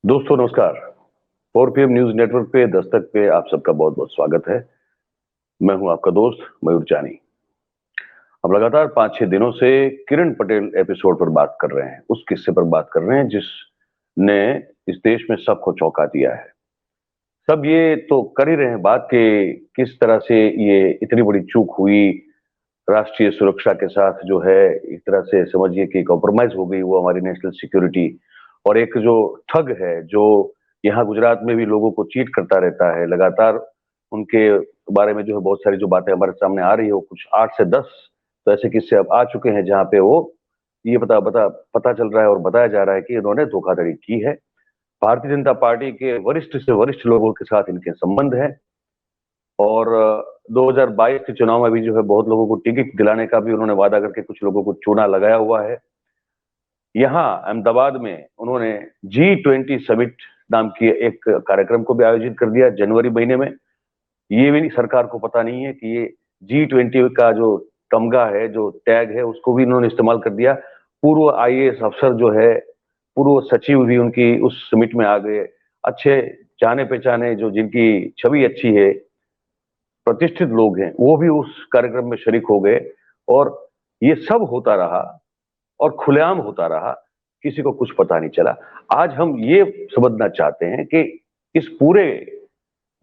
दोस्तों नमस्कार। 4 PM news network पे दस्तक पे आप सबका बहुत बहुत स्वागत है। मैं हूं आपका दोस्त मयूर जानी। हम लगातार 5-6 दिनों से किरण पटेल एपिसोड पर बात कर रहे हैं, उस किस्से पर बात कर रहे हैं जिसने इस देश में सबको चौंका दिया है। सब ये तो कर ही रहे हैं बात कि किस तरह से ये इतनी बड़ी चूक हुई, राष्ट्रीय सुरक्षा के साथ जो है एक तरह से समझिए कि कॉम्प्रोमाइज हो गई वो हमारी नेशनल सिक्योरिटी। और एक जो ठग है जो यहाँ गुजरात में भी लोगों को चीट करता रहता है लगातार, उनके बारे में जो है बहुत सारी जो बातें हमारे सामने आ रही है, वो कुछ 8 से 10 तो ऐसे किस्से अब आ चुके हैं जहाँ पे वो ये पता चल रहा है और बताया जा रहा है कि इन्होंने धोखाधड़ी की है। भारतीय जनता पार्टी के वरिष्ठ से वरिष्ठ लोगों के साथ इनके संबंध है। और 2022 के चुनाव में भी जो है बहुत लोगों को टिकट दिलाने का भी उन्होंने वादा करके कुछ लोगों को चूना लगाया हुआ है। यहाँ अहमदाबाद में उन्होंने G20 समिट नाम की एक कार्यक्रम को भी आयोजित कर दिया जनवरी महीने में। ये भी सरकार को पता नहीं है कि ये G20 का जो तमगा है, जो टैग है, उसको भी इन्होंने इस्तेमाल कर दिया। पूर्व IAS अफसर जो है, पूर्व सचिव भी उनकी उस समिट में आ गए। अच्छे जाने पहचाने जो जिनकी छवि अच्छी है, प्रतिष्ठित लोग हैं, वो भी उस कार्यक्रम में शरीक हो गए। और ये सब होता रहा और खुलेआम होता रहा, किसी को कुछ पता नहीं चला। आज हम ये समझना चाहते हैं कि इस पूरे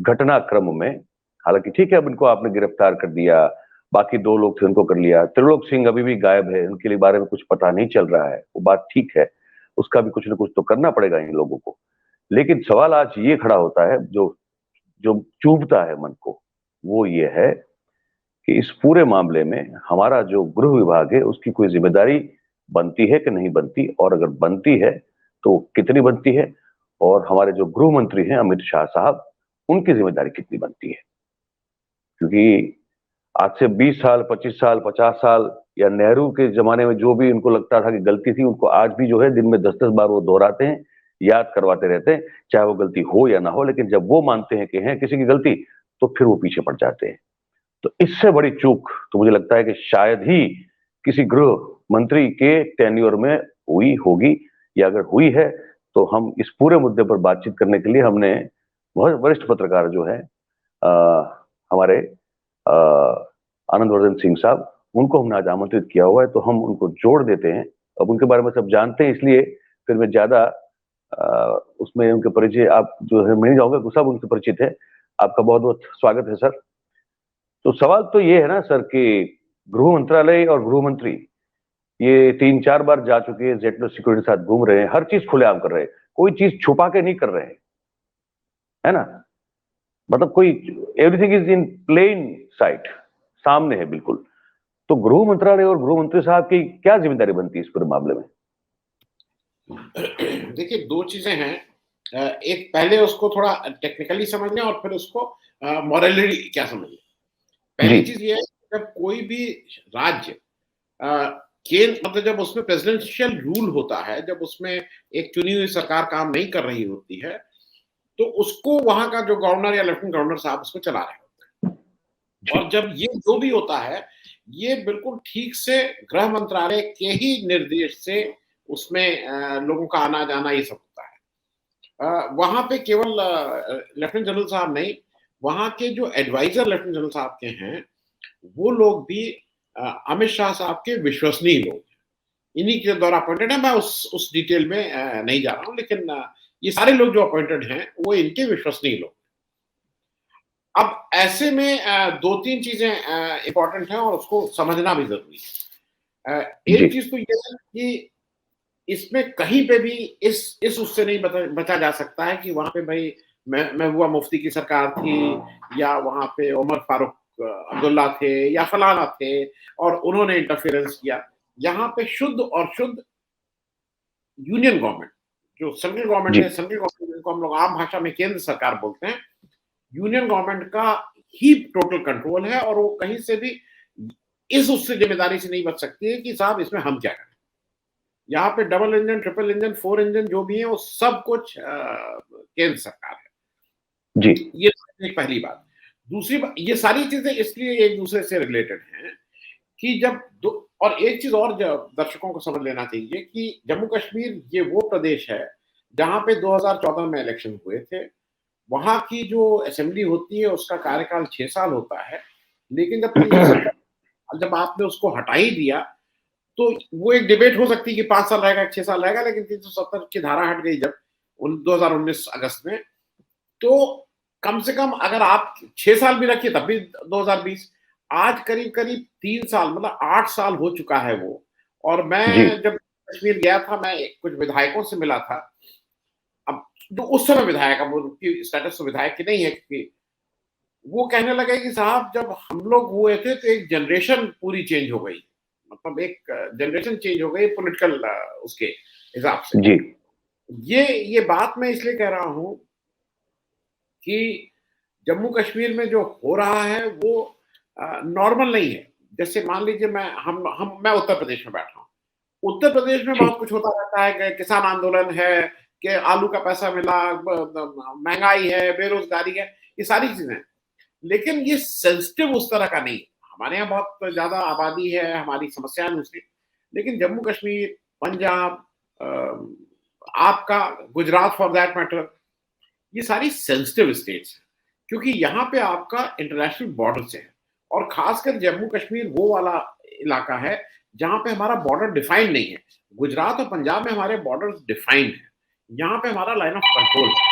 घटनाक्रम में, हालांकि ठीक है अब इनको आपने गिरफ्तार कर दिया, बाकी 2 लोग थे उनको कर लिया, त्रिलोक सिंह अभी भी गायब है, उनके लिए बारे में कुछ पता नहीं चल रहा है, वो बात ठीक है, उसका भी कुछ ना कुछ तो करना पड़ेगा इन लोगों को। लेकिन सवाल आज ये खड़ा होता है जो जो चुभता है मन को, वो ये है कि इस पूरे मामले में हमारा जो गृह विभाग है उसकी कोई जिम्मेदारी बनती है कि नहीं बनती, और अगर बनती है तो कितनी बनती है, और हमारे जो गृह मंत्री हैं अमित शाह साहब, उनकी जिम्मेदारी कितनी बनती है। क्योंकि आज से 20 साल 25 साल 50 साल या नेहरू के जमाने में जो भी उनको लगता था कि गलती थी, उनको आज भी जो है दिन में 10-10 बार वो दोहराते हैं, याद करवाते रहते हैं, चाहे वो गलती हो या ना हो। लेकिन जब वो मानते हैं कि है किसी की गलती, तो फिर वो पीछे पड़ जाते हैं। तो इससे बड़ी चूक तो मुझे लगता है कि शायद ही किसी गृह मंत्री के टेन्योर में हुई होगी, या अगर हुई है तो हम इस पूरे मुद्दे पर बातचीत करने के लिए हमने बहुत वरिष्ठ पत्रकार जो है हमारे आनंदवर्धन सिंह साहब, उनको हमने आज आमंत्रित किया हुआ है, तो हम उनको जोड़ देते हैं। अब उनके बारे में सब जानते हैं, इसलिए फिर मैं ज्यादा उसमें उनके परिचय आप जो है मैं नहीं जाऊंगा, सब उनसे परिचित है। आपका बहुत बहुत स्वागत है सर। तो सवाल तो ये है ना सर कि गृह मंत्रालय और गृह मंत्री ये 3-4 बार जा चुके हैं, जेट सिक्योरिटी के साथ घूम रहे हैं, हर चीज खुलेआम कर रहे हैं, कोई चीज छुपा के नहीं कर रहे हैं, है ना। मतलब कोई everything is in plain sight, सामने है बिल्कुल। तो गृह मंत्रालय और गृह मंत्री साहब की क्या जिम्मेदारी बनती है इस पूरे मामले में? देखिए, 2 चीज़ें हैं। एक पहले उसको थोड़ा टेक्निकली समझ लें और फिर उसको मॉरली क्या समझें। जी। पहली चीज़ ये है कि जब कोई भी राज्य केंद्र मतलब जब उसमें प्रेसिडेंशियल रूल होता है, जब उसमें एक चुनी हुई सरकार काम नहीं कर रही होती है, तो उसको वहाँ का जो गवर्नर या लेफ्टिनेंट गवर्नर साहब उसको चला रहे होते हैं। जी। और जब ये जो भी होता है, ये बिल्कुल ठीक से गृह मंत्रालय के ही निर्देश से उसमें लोगों का आना-जाना ये सब होता है। वहाँ पे केवल लेफ्टिनेंट जनरल साहब नहीं, वहाँ के जो एडवाइजर लेफ्टिनेंट जनरल साहब के हैं, वो लोग भी अमित शाह साहब के विश्वसनीय लोग हैं। इन्हीं के द्वारा अपॉइंटेड है। मैं उस डिटेल में नहीं जा रहा हूँ, लेकिन ये सारे लोग जो अपॉइंटेड हैं, वो इनके विश्वसनीय लोग। अब ऐसे में 2-3 चीज़ें इम्पोर्टेंट हैं और उसको समझना भी ज़रूरी है। जी। एक चीज़ तो ये है कि इसमें कहीं पे भी इस उससे नहीं बचा जा सकता है कि वहाँ पे भाई महबूबा मुफ्ती की सरकार थी या वहाँ पे उमर फारूक अब्दुल्ला थे या फलाना थे और उन्होंने इंटरफेरेंस किया। यहाँ पे शुद्ध और शुद्ध यूनियन गवर्नमेंट जो सेंट्रल गवर्नमेंट जी। है, सेंट्रल गवर्नमेंट जिनको हम लोग आम भाषा में केंद्र सरकार बोलते हैं, यूनियन गवर्नमेंट का ही टोटल कंट्रोल है और वो कहीं से भी इस उससे जिम्मेदारी से नहीं बच सकती है कि साहब इसमें हम क्या करें। यहाँ पे double engine, triple engine, 4 engine जो भी है वो सब कुछ केंद्र सरकार है। जी। ये एक पहली बात। दूसरी बात, ये सारी चीजें इसलिए एक दूसरे से रिलेटेड हैं कि जब दो और एक चीज और दर्शकों को समझ लेना चाहिए कि जम्मू कश्मीर ये वो प्रदेश है जहाँ पे 2014 में इलेक्शन हुए थे। वहाँ की जो असेंबली होती है उसका कार्यकाल 6 साल होता है, लेकिन जब 370 जब आपने उसको हटा ही दिया, तो वो एक डिबेट हो सकती है कि 5 साल रहेगा, 6 साल रहेगा, लेकिन 370 की धारा हट गई जब 2019 अगस्त में, तो कम से कम अगर आप 6 साल भी रखिए तब भी 2020, आज करीब-करीब 3 साल मतलब 8 साल हो चुका है वो। और जी, मैं जब कश्मीर गया था, मैं कुछ विधायकों से मिला था। अब जो उस समय विधायक, अब उनकी स्टेटस तो विधायक की नहीं है, क्योंकि वो कहने लगे कि साहब जब हम लोग हुए थे तो एक जनरेशन पूरी चेंज हो गई। मतलब एक जनरेशन चेंज हो गई पॉलिटिकल उसके हिसाब से। जी, ये बात मैं इसलिए कह रहा हूँ कि जम्मू कश्मीर में जो हो रहा है वो नॉर्मल नहीं है। जैसे मान लीजिए मैं उत्तर प्रदेश में बैठा हूँ। उत्तर प्रदेश में जी, बहुत कुछ होता रहता है कि किसान आंदोलन है, कि आलू का पैसा मिला, महँगाई है, बेरोज़गारी है, ये सारी चीज़ें हैं। लेकिन ये सेंसिटिव उस तरह का नहीं है। हमारे यहाँ बहुत ज़्यादा आबादी है, हमारी समस्याएँ दूसरी। लेकिन जम्मू कश्मीर, पंजाब, आपका गुजरात फॉर दैट मैटर, ये सारी सेंसिटिव स्टेट्स हैं, क्योंकि यहाँ पे आपका इंटरनेशनल बॉर्डर से है। और खासकर जम्मू कश्मीर वो वाला इलाका है जहाँ पे हमारा बॉर्डर डिफाइंड नहीं है। गुजरात और पंजाब में हमारे बॉर्डर्स डिफाइंड हैं। यहाँ पे हमारा लाइन ऑफ कंट्रोल है।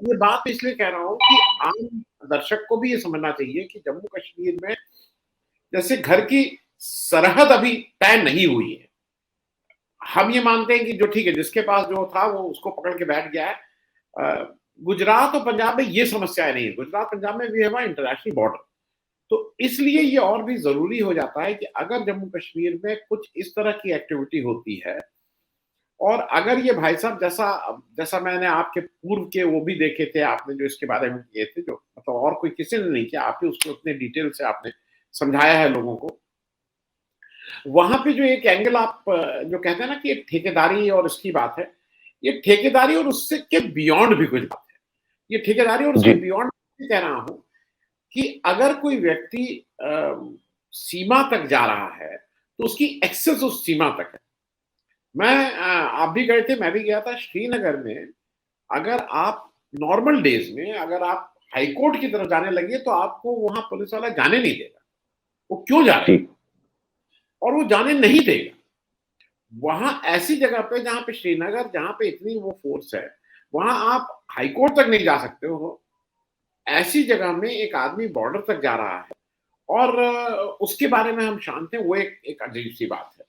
ये बात इसलिए कह रहा हूँ कि आम दर्शक को भी ये समझना चाहिए कि जम्मू कश्मीर में जैसे घर की सरहद अभी तय नहीं हुई है। हम ये मानते हैं कि जो ठीक है, जिसके पास जो था वो उसको पकड़ के बैठ गया है। गुजरात और पंजाब में ये समस्याएँ नहीं है। गुजरात, पंजाब में भी है हमारा इंटरनेशनल बॉर्डर। तो इसलिए ये और भी ज़रूरी हो जाता है कि अगर जम्मू कश्मीर में कुछ इस तरह की एक्टिविटी होती है, और अगर ये भाई साहब जैसा जैसा मैंने आपके पूर्व के वो भी देखे थे, आपने जो इसके बारे में किए थे, जो मतलब और कोई किसी ने नहीं किया, आप ही उसको उतने डिटेल से आपने समझाया है लोगों को। वहाँ पे जो एक एंगल आप जो कहते हैं ना कि ठेकेदारी और इसकी बात है, ये ठेकेदारी और उससे के बियॉन्ड भी कुछ बात है। ये ठेकेदारी और उसके जी, बियॉन्ड कह रहा हूँ कि अगर कोई व्यक्ति सीमा तक जा रहा है, तो उसकी एक्सेस उस सीमा तक है। आप भी गए थे, मैं भी गया था श्रीनगर में। अगर आप नॉर्मल डेज़ में अगर आप हाई कोर्ट की तरफ जाने लगे, तो आपको वहाँ पुलिस वाला जाने नहीं देगा। वो क्यों जा रहे जी, हैं? और वो जाने नहीं देगा। वहाँ ऐसी जगह पे जहाँ पे श्रीनगर, जहाँ पे इतनी वो फ़ोर्स है, वहाँ आप हाई कोर्ट तक नहीं जा सकते हो। ऐसी जगह में एक आदमी बॉर्डर तक जा रहा है और उसके बारे में हम शांत हैं, वो एक एक अजीब-सी बात है।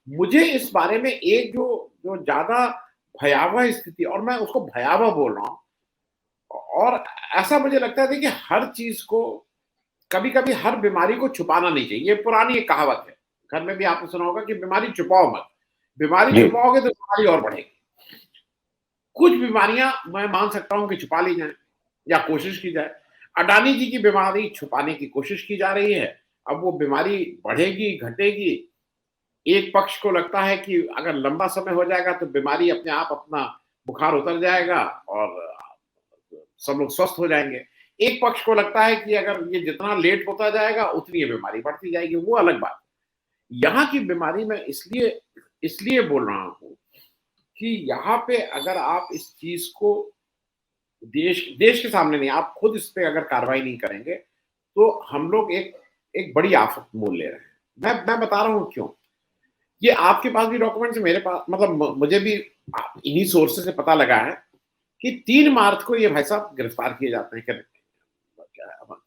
मुझे इस बारे में एक जो जो ज़्यादा भयावह स्थिति, और मैं उसको भयावह बोल रहा हूँ, और ऐसा मुझे लगता है देखिए हर चीज़ को कभी-कभी हर बीमारी को छुपाना नहीं चाहिए। ये पुरानी एक कहावत है। घर में भी आपने सुना होगा कि बीमारी छुपाओ मत। बीमारी जी, छुपाओगे तो बीमारी और बढ़ेगी। कुछ बीमारियाँ मैं मान सकता हूँ कि छुपा ली जाएँ या कोशिश की जाए। अडानी जी की बीमारी छुपाने की कोशिश की जा रही है। अब वो बीमारी बढ़ेगी, घटेगी। एक पक्ष को लगता है कि अगर लंबा समय हो जाएगा तो बीमारी अपने आप अपना बुखार उतर जाएगा और सब लोग स्वस्थ हो जाएँगे। एक पक्ष को लगता है कि अगर ये जितना लेट होता जाएगा उतनी ये बीमारी बढ़ती जाएगी, वो अलग बात है। यहाँ की बीमारी मैं इसलिए इसलिए बोल रहा हूँ कि यहाँ पे अगर आप इस चीज़ को देश देश के सामने नहीं, आप खुद इस पे अगर कार्रवाई नहीं करेंगे, तो हम लोग एक एक बड़ी आफ़त मोल ले रहे हैं। मैं बता रहा हूँ क्यों? ये आपके पास भी डॉक्यूमेंट्स है, मेरे पास, मतलब मुझे भी इन्हीं सोर्सेज़ से पता लगा है कि 3 मार्च को ये भाई साहब गिरफ्तार किए जाते हैं,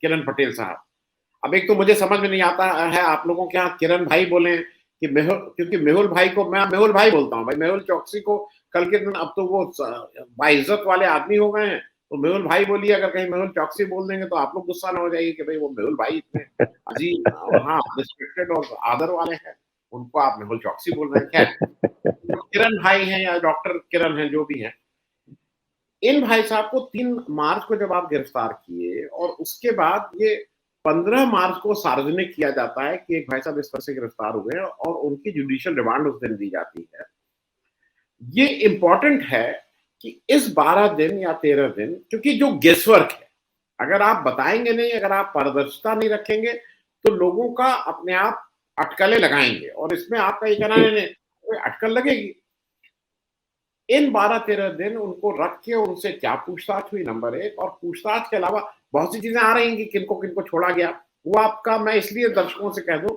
किरण पटेल साहब। अब एक तो मुझे समझ में नहीं आता है आप लोगों के यहाँ किरण भाई बोलें कि मेहुल, क्योंकि मेहुल भाई को मैं मेहुल भाई बोलता हूँ। भाई मेहुल चौकसी को कल के दिन अब तो वो बाइज्जत वाले आदमी हो गए हैं, तो मेहुल भाई बोलिए, अगर कहीं मेहुल चौकसी बोल देंगे तो आप लोग गुस्सा ना हो जाइए कि भाई वो मेहुल भाई इतने अजीब, हाँ, रिस्पेक्टेड और आदर वाले हैं, उनको आप मेहुल चौकसी बोल रहे हैं। खैर, जो किरण भाई हैं या डॉक्टर किरण हैं, जो भी हैं, इन भाई साहब को 3 मार्च को जब आप गिरफ्तार किए, और उसके बाद ये 15 मार्च को सार्वजनिक किया जाता है कि एक भाई साहब इस तरह से गिरफ्तार हुए हैं, और उनकी जुडिशियल रिमांड उस दिन दी जाती है। ये इम्पोर्टेंट है कि इस 12 दिन या 13 दिन, क्योंकि जो गेसवर्क है, अगर आप बताएँगे नहीं, अगर आप पारदर्शिता नहीं रखेंगे, तो लोगों का अपने आप अटकलें लगाएँगे, और इसमें आपका ये कहना जी, नहीं, नहीं, अटकल लगेगी। इन 12-13 दिन उनको रख के उनसे क्या पूछताछ हुई, नंबर एक, और पूछताछ के अलावा बहुत सी चीजें आ रही हैं कि किनको किनको छोड़ा गया। वो आपका, मैं इसलिए दर्शकों से कह दूं,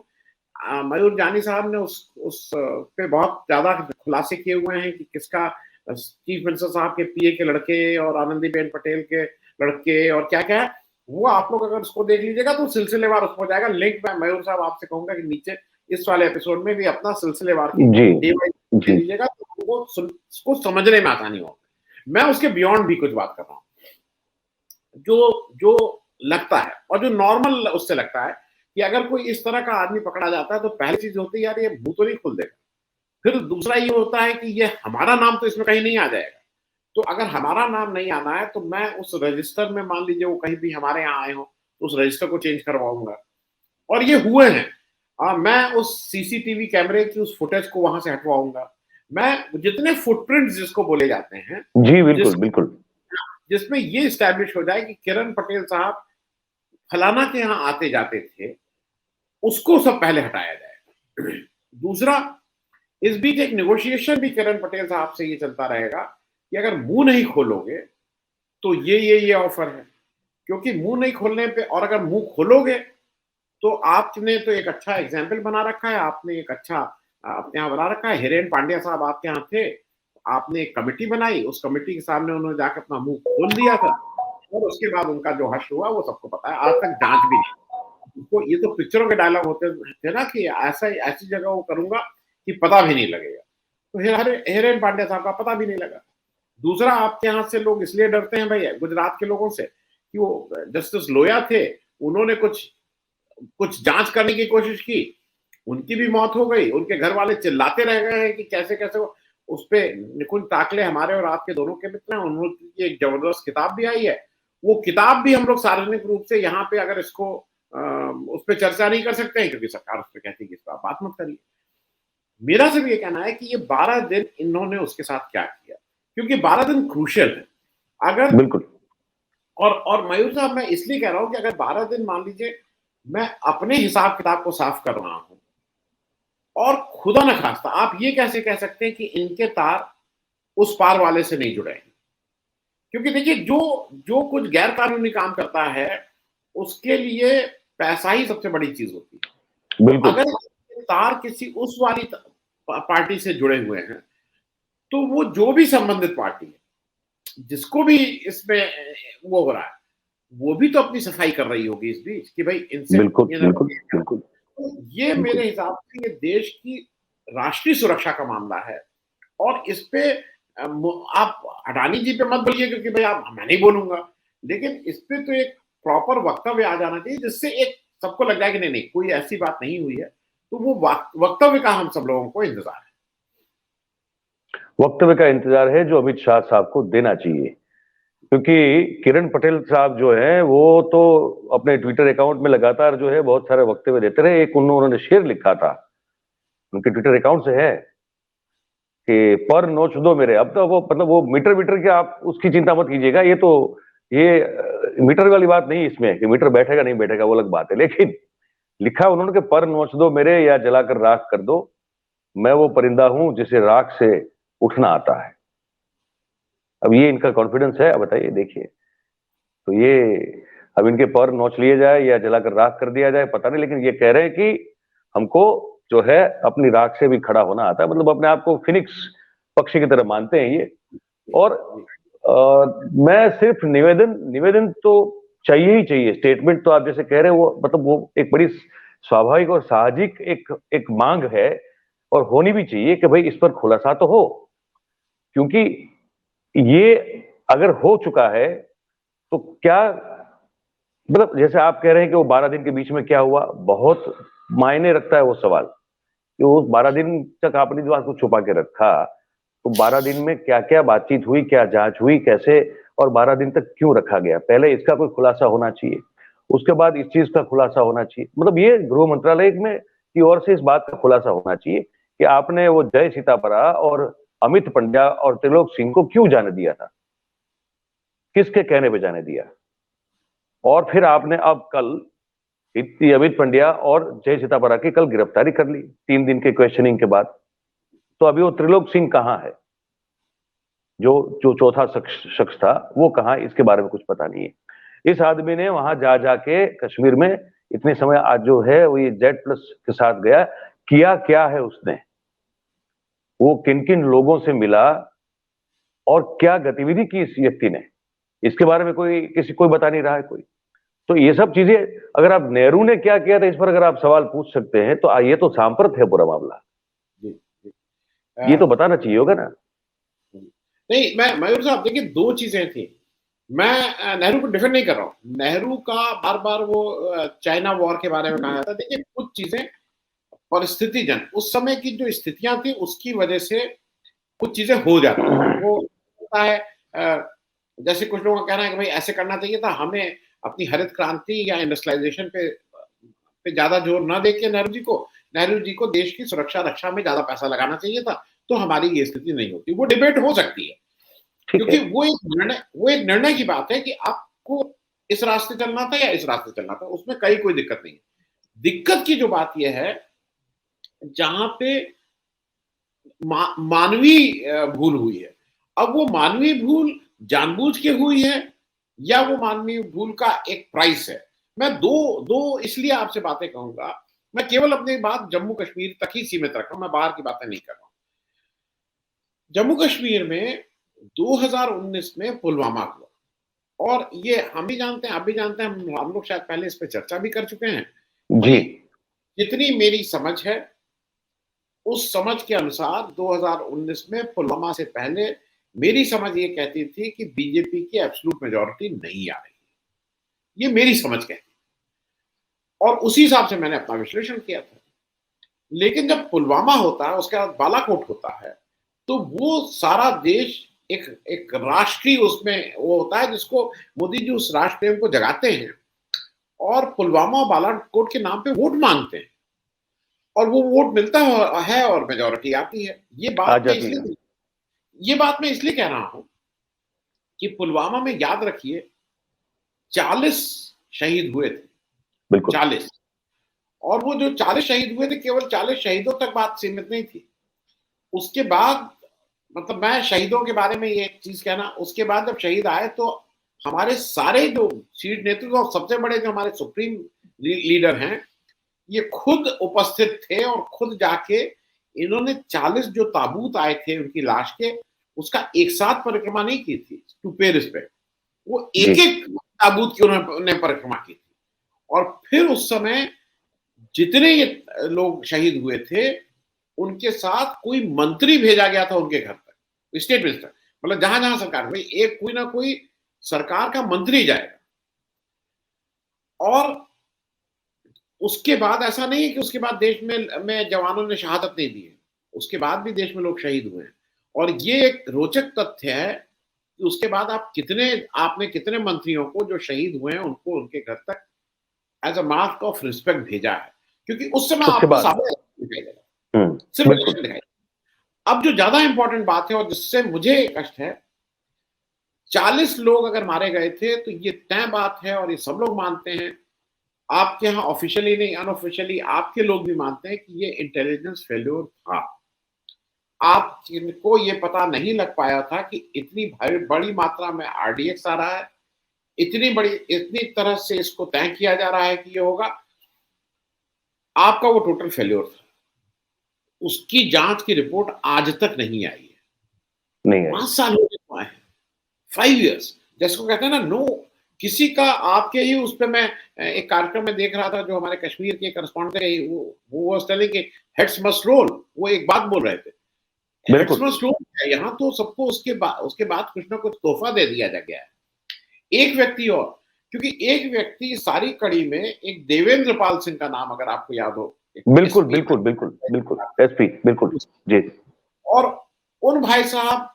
मयूर जानी साहब ने उस पे बहुत ज्यादा खुलासे किए हुए हैं कि किसका, चीफ मिनिस्टर साहब के पीए के लड़के और आनंदीबेन पटेल के लड़के और क्या क्या है। वो आप लोग अगर उसको देख लीजिएगा तो सिलसिलेवार उसको हो जाएगा। लिंक मैं मयूर साहब आपसे कहूंगा कि नीचे इस वाले एपिसोड में भी अपना सिलसिलेवार की जी दे जी। दीजिएगा, तो वो उसको समझने में आसानी हो। मैं उसके बियॉन्ड भी कुछ बात कर रहा हूँ, जो जो लगता है और जो नॉर्मल उससे लगता है कि अगर कोई इस तरह का आदमी पकड़ा जाता है तो पहली चीज होती है यार ये मुंह तो नहीं खोल देगा। फिर दूसरा ये होता है कि ये हमारा नाम तो इसमें कहीं नहीं आ जाएगा। तो अगर हमारा नाम नहीं आना है तो मैं उस रजिस्टर में, मान लीजिए वो कहीं भी हमारे यहाँ आए हो, तो उस रजिस्टर को चेंज करवाऊंगा। और ये हुए हैं। मैं उस सीसीटीवी कैमरे की उस फुटेज को वहां से हटवाऊंगा। मैं जितने फुटप्रिंट्स जिसको बोले जाते हैं, जी बिल्कुल जिस बिल्कुल। जिसमें ये स्टैब्लिश हो जाए कि किरण पटेल साहब फलाना के यहाँ आते जाते थे, उसको सब पहले हटाया जाएगा। दूसरा, इस बीच एक नेगोशिएशन भी किरण पटेल साहब से ये चलता रहेगा कि अगर मुंह नहीं खोलोगे तो ये ऑफर है। क्योंकि मुंह नहीं खोलने पे, और अगर मुंह खोलोगे तो आपने तो एक अच्छा एग्जाम्पल बना रखा है, आपने एक अच्छा अपने यहाँ बना रखा है। हिरेन पांड्या साहब आपके यहाँ थे, आपने एक कमेटी बनाई, उस कमेटी के सामने उन्होंने जाकर अपना मुंह खोल दिया था, और उसके बाद उनका जो हश्र हुआ वो सबको पता है। आज तक जांच भी नहीं। तो ये तो पिक्चरों के डायलॉग होते थे ना कि ऐसा ऐसी जगह वो करूंगा कि पता भी नहीं लगेगा। तो हिरेन पांड्या साहब का पता भी नहीं लगा। दूसरा, आपके यहाँ से लोग इसलिए डरते हैं भाई, गुजरात के लोगों से, कि वो जस्टिस लोया थे, उन्होंने कुछ कुछ जांच करने की कोशिश की, उनकी भी मौत हो गई। उनके घर वाले चिल्लाते रह गए हैं कि कैसे कैसे वो उस पे निकुंज ताकले, हमारे और आपके दोनों के मित्र हैं, उन्होंने एक जबरदस्त किताब भी आई है। वो किताब भी हम लोग सार्वजनिक रूप से यहाँ पे अगर इसको उस पर चर्चा नहीं कर सकते हैं, क्योंकि सरकार उस पर कहती है कि इस पर आप बात मत करिए। मेरा सिर्फ ये कहना है कि ये 12 दिन इन्होंने उसके साथ क्या किया, क्योंकि 12 दिन क्रूशियल है। अगर, बिल्कुल। और मयूर साहब, मैं इसलिए कह रहा हूं कि अगर 12 दिन मान लीजिए मैं अपने हिसाब किताब को साफ कर रहा हूं, और खुदा न खास्ता आप ये कैसे कह सकते हैं कि इनके तार उस पार वाले से नहीं जुड़े हैं। क्योंकि देखिए, जो जो कुछ गैर कानूनी काम करता है उसके लिए पैसा ही सबसे बड़ी चीज होती है। तो बिल्कुल अगर तार किसी उस वाली पार्टी से जुड़े हुए हैं, तो वो जो भी संबंधित पार्टी है, जिसको भी इसमें वो हो रहा है, वो भी तो अपनी सफाई कर रही होगी इस बीच कि भाई इनसे बिल्कुल ये बिल्कुल बिल्कुल तो ये बिल्कुल। मेरे हिसाब से ये देश की राष्ट्रीय सुरक्षा का मामला है। और इस पे आप अडानी जी पे मत बोलिए, क्योंकि भाई आप, मैं नहीं बोलूंगा, लेकिन इस पे तो एक प्रॉपर वक्तव्य आ जाना चाहिए, जिससे एक सबको लग जाए कि नहीं नहीं कोई ऐसी बात नहीं हुई है। तो वो वक्तव्य का हम सब लोगों को इंतजार है। वक्तव्य का इंतजार है जो अमित शाह साहब को देना चाहिए, क्योंकि किरण पटेल साहब जो है वो तो अपने ट्विटर अकाउंट में लगातार जो है बहुत सारे वक्तव्य देते रहे। एक उन्होंने शेर लिखा था, उनके ट्विटर अकाउंट से है कि पर नोच दो मेरे। अब तो वो मतलब वो मीटर मीटर के आप उसकी चिंता मत कीजिएगा, ये तो ये मीटर वाली बात नहीं इसमें कि मीटर बैठेगा नहीं बैठेगा वो अलग बात है। लेकिन लिखा उन्होंने कि पर नोच दो मेरे या जलाकर राख कर दो, मैं वो परिंदा हूं जिसे राख से उठना आता है। अब ये इनका कॉन्फिडेंस है, अब बताइए देखिए। तो ये अब इनके पर नोच लिए जाए या जलाकर राख कर दिया जाए पता नहीं, लेकिन ये कह रहे हैं कि हमको जो है अपनी राख से भी खड़ा होना आता है। मतलब अपने आप को फिनिक्स पक्षी की तरह मानते हैं ये। और मैं सिर्फ निवेदन निवेदन तो चाहिए ही चाहिए। स्टेटमेंट तो आप जैसे कह रहे हैं वो मतलब वो एक बड़ी स्वाभाविक और साहजिक एक मांग है, और होनी भी चाहिए कि भाई इस पर खुलासा तो हो। क्योंकि ये अगर हो चुका है तो क्या मतलब जैसे आप कह रहे हैं कि वो 12 दिन के बीच में क्या हुआ, बहुत मायने रखता है वो सवाल कि उस 12 दिन तक आपने जो बात को छुपा के रखा, तो 12 दिन में क्या क्या बातचीत हुई, क्या जांच हुई, कैसे, और 12 दिन तक क्यों रखा गया। पहले इसका कोई खुलासा होना चाहिए, उसके बाद इस चीज का खुलासा होना चाहिए। मतलब ये गृह मंत्रालय में की ओर से इस बात का खुलासा होना चाहिए कि आपने वो जय सीतापरा और अमित पंड्या और त्रिलोक सिंह को क्यों जाने दिया था, किसके कहने पे जाने दिया। और फिर आपने अब कल इतनी अमित पंड्या और जय सीतापरा की कल गिरफ्तारी कर ली 3 दिन के क्वेश्चनिंग के बाद। तो अभी वो त्रिलोक सिंह कहां है? जो जो चौथा शख्स था वो कहाँ, इसके बारे में कुछ पता नहीं है। इस आदमी ने वहां जा जाके कश्मीर में इतने समय आज जो है वो ये Z+ के साथ गया, किया क्या है उसने, वो किन किन लोगों से मिला और क्या गतिविधि की इस व्यक्ति ने, इसके बारे में कोई बता नहीं रहा है कोई। तो ये सब चीजें, अगर आप नेहरू ने क्या किया था इस पर अगर आप सवाल पूछ सकते हैं तो ये तो सांप्रत है पूरा मामला, जी, जी। ये तो बताना चाहिए होगा ना। नहीं, मैं मयूर साहब देखिए, दो चीजें थी। मैं नेहरू को डिफेंड नहीं कर रहा हूँ। नेहरू का बार बार वो चाइना वॉर के बारे में कहा जाता है। देखिए, कुछ चीजें परिस्थितिजन, उस समय की जो स्थितियां थी उसकी वजह से कुछ चीजें हो जाती हैं। वो होता है, जैसे कुछ लोगों का कहना है कि भाई ऐसे करना चाहिए था, हमें अपनी हरित क्रांति या इंडस्ट्रियलाइजेशन पे ज्यादा जोर न देके नेहरू जी को देश की सुरक्षा रक्षा में ज्यादा पैसा लगाना चाहिए था, तो हमारी ये स्थिति नहीं होती। वो डिबेट हो सकती है, क्योंकि वो एक निर्णय की बात है कि आपको इस रास्ते चलना था या इस रास्ते चलना था, उसमें कोई दिक्कत नहीं है। दिक्कत की जो बात यह है, जहां पे मानवीय भूल हुई है। अब वो मानवीय भूल जानबूझ के हुई है या वो मानवीय भूल का एक प्राइस है। मैं दो इसलिए आपसे बातें कहूंगा। मैं केवल अपनी बात जम्मू कश्मीर तक ही सीमित रख रहा हूं, मैं बाहर की बातें नहीं कर रहा हूं। जम्मू कश्मीर में 2019 में पुलवामा हुआ, और ये हम भी जानते हैं, आप भी जानते हैं, हम लोग शायद पहले इस पर चर्चा भी कर चुके हैं जी। भाई। जितनी मेरी समझ है, उस समझ के अनुसार 2019 में पुलवामा से पहले मेरी समझ ये कहती थी कि बीजेपी की एब्सोल्यूट मेजॉरिटी नहीं आ रही है। ये मेरी समझ कहती है, और उसी हिसाब से मैंने अपना विश्लेषण किया था। लेकिन जब पुलवामा होता है, उसके बाद बालाकोट होता है, तो वो सारा देश एक एक राष्ट्रीय उसमें वो होता है, जिसको मोदी जी उस राष्ट्र प्रेम को जगाते हैं और पुलवामा और बालाकोट के नाम पे वोट मांगते हैं, और वो वोट मिलता है और मेजॉरिटी आती है। आ जाती है। ये बात मैं इसलिए कह रहा हूं कि पुलवामा में याद रखिए 40 शहीद हुए थे। बिल्कुल। 40। और वो जो 40 शहीद हुए थे, केवल 40 शहीदों तक बात सीमित नहीं थी। उसके बाद, मतलब मैं शहीदों के बारे में ये चीज कहना, उसके बाद जब शहीद आए तो हमारे सारे जो शीर्ष नेतृत्व और सबसे बड़े जो हमारे सुप्रीम लीडर हैं, ये खुद उपस्थित थे और खुद जाके इन्होंने 40 जो ताबूत आए थे उनकी लाश के, उसका एक साथ परिक्रमा नहीं की थी टू पे रिस्पेक्ट। वो एक एक ताबूत की उन्होंने परिक्रमा की थी। और फिर उस समय जितने ये लोग शहीद हुए थे, उनके साथ कोई मंत्री भेजा गया था उनके घर तक, स्टेट मिनिस्टर, मतलब जहां जहां सरकार, भाई एक कोई ना कोई सरकार का मंत्री जाएगा। और उसके बाद ऐसा नहीं है कि उसके बाद देश में जवानों ने शहादत नहीं दी है, उसके बाद भी देश में लोग शहीद हुए हैं। और ये एक रोचक तथ्य है कि उसके बाद आपने कितने मंत्रियों को जो शहीद हुए हैं उनको उनके घर तक as a mark of respect भेजा है, क्योंकि उस समय आपको सामने दिखाई देगा, सिर्फ इलेक्शन दिखाई। अब जो ज्यादा इंपॉर्टेंट बात है और जिससे मुझे कष्ट है, 40 लोग अगर मारे गए थे तो ये तय बात है और ये सब लोग मानते हैं, आपके यहाँ ऑफिशियली नहीं अनऑफिशियली आपके लोग भी मानते हैं कि ये इंटेलिजेंस फेल्योर था। आपको ये पता नहीं लग पाया था कि इतनी बड़ी मात्रा में आरडीएक्स आ रहा है, इतनी तरह से इसको तय किया जा रहा है कि ये होगा। आपका वो टोटल फेल्योर था। उसकी जांच की रिपोर्ट आज तक नहीं आई है। नहीं 5 साल हो चुके हैं, 5 इयर्स, जैसे कहते हैं ना, नो किसी का। आपके ही उस पे मैं एक कार्यक्रम में देख रहा था, जो हमारे कश्मीर के करस्पॉन्डेंट वो वाज टेलिंग कि हेड्स मस्ट रोल, वो एक बात बोल रहे थे, हेड्स मस्ट रोल है। यहाँ तो सबको उसके बाद कुछ ना कुछ तोहफा दे दिया जा गया है। एक व्यक्ति और, क्योंकि एक व्यक्ति सारी कड़ी में, एक देवेंद्र पाल सिंह का नाम अगर आपको याद हो, बिल्कुल बिल्कुल बिल्कुल बिल्कुल, एसपी, बिल्कुल जी। और उन भाई साहब